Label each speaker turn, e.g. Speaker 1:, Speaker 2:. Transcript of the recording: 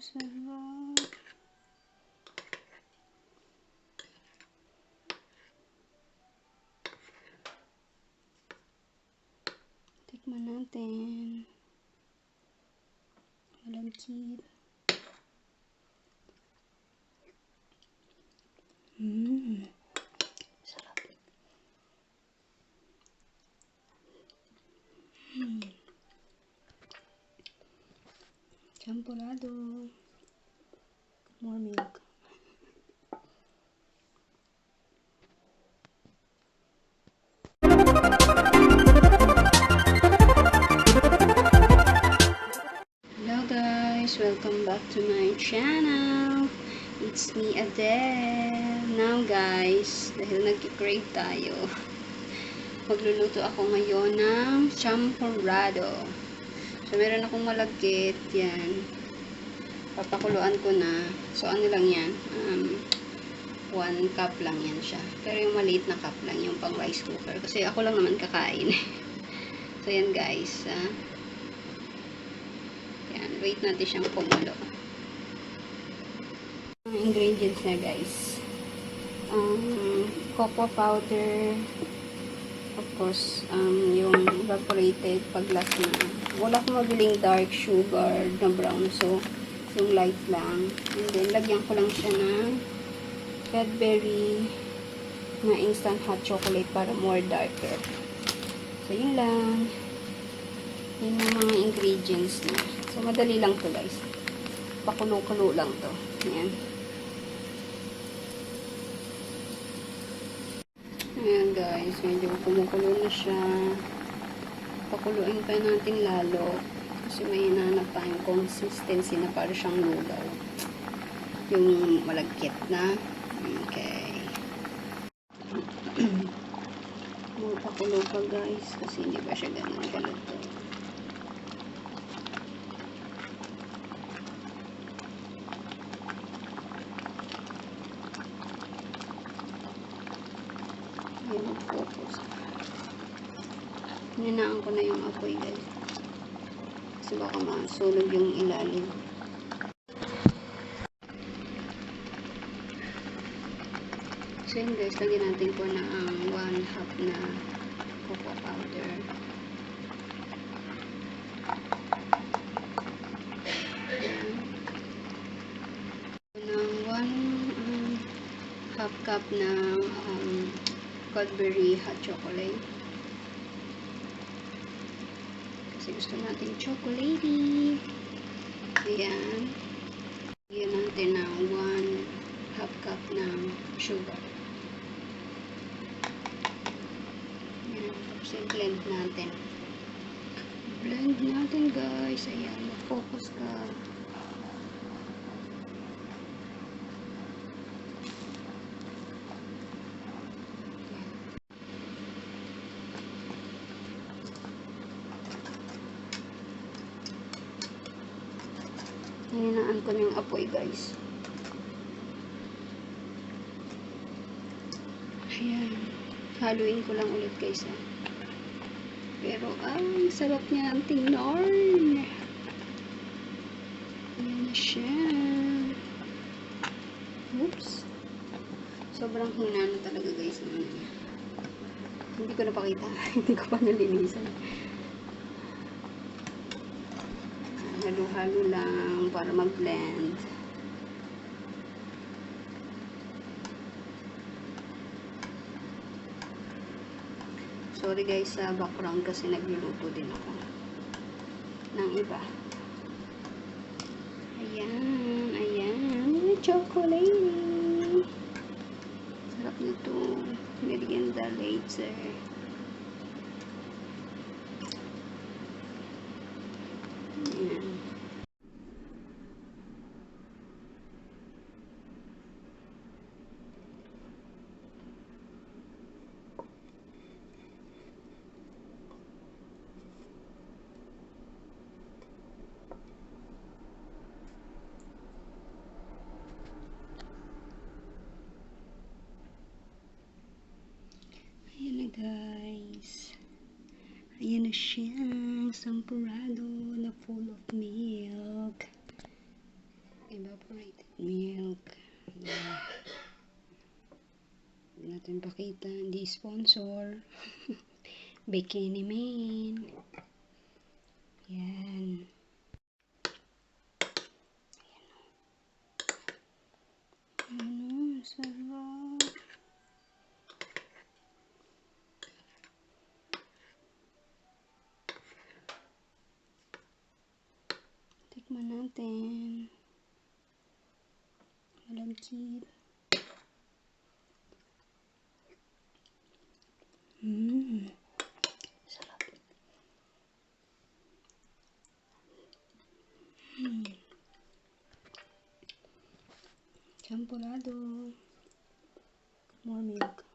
Speaker 1: Sarap. Tikman natin. Malagkit. Sarap. Champorado. More milk. Hello guys, welcome back to my channel. It's me, Adelle. Now guys, dahil nagki-crave tayo, magluluto ako ngayon ng champorado. So meron akong malagkit, yan. Papakuluan ko na. So ano lang yan, 1 cup lang yan siya. Pero yung maliit na cup lang, yung pang rice cooker. Kasi ako lang naman kakain. So yan guys, yan, wait natin siyang kumulo. Ang ingredients na guys, cocoa powder, of course, yung evaporated pag-glass na. Wala akong mabiling dark sugar na brown, so yung light lang. And then lagyan ko lang siya ng Cadbury na instant hot chocolate para more darker. So yun lang. Yun yung mga ingredients na. So madali lang to guys. Pakulo-kulo lang to. Ayan. Ayan guys, medyo kumukulo na siya. Pakuluin pa natin lalo. Kasi may hinahanap tayong consistency na para siyang noodle. Yung malagkit na. Okay. More pakulo pa guys. Kasi hindi pa siya ganun kaluto. Focus. Ninaan ko na yung apoy guys. Kasi baka masulog yung ilalim. So yun guys, lagyan natin ko na ang 1 half na cocoa powder. Ng 1 half cup na Cadbury hot chocolate. Kasi gusto natin chocolatey. Ayan. Ayan natin ng 1 half cup ng sugar. Ayan. Tapos blend natin. Blend natin guys. Ayan. Mag-focus ka. Hinaan ko na yung apoy guys. Ayan. Haluin ko lang ulit guys. Pero ay, sarap niya ang tingnan. Ayan na siya. Oops. Sobrang hina na talaga guys. Hindi ko napakita. Hindi ko pa nalinisan. Halo-halo lang para mag-blend. Sorry guys sa background kasi nagluluto din ako ng iba. Ayan, ayan. Chocolatey. Sarap nito. Nilagyan DelleSious. Ayan. Ayan na guys. Ayan na siya. Champorado na full of milk. evaporated milk. Hindi natin pakita, hindi sponsor. Bikini man. Yan. Sarap. Tikman natin. Malagkit. Sarap. Champorado. More milk.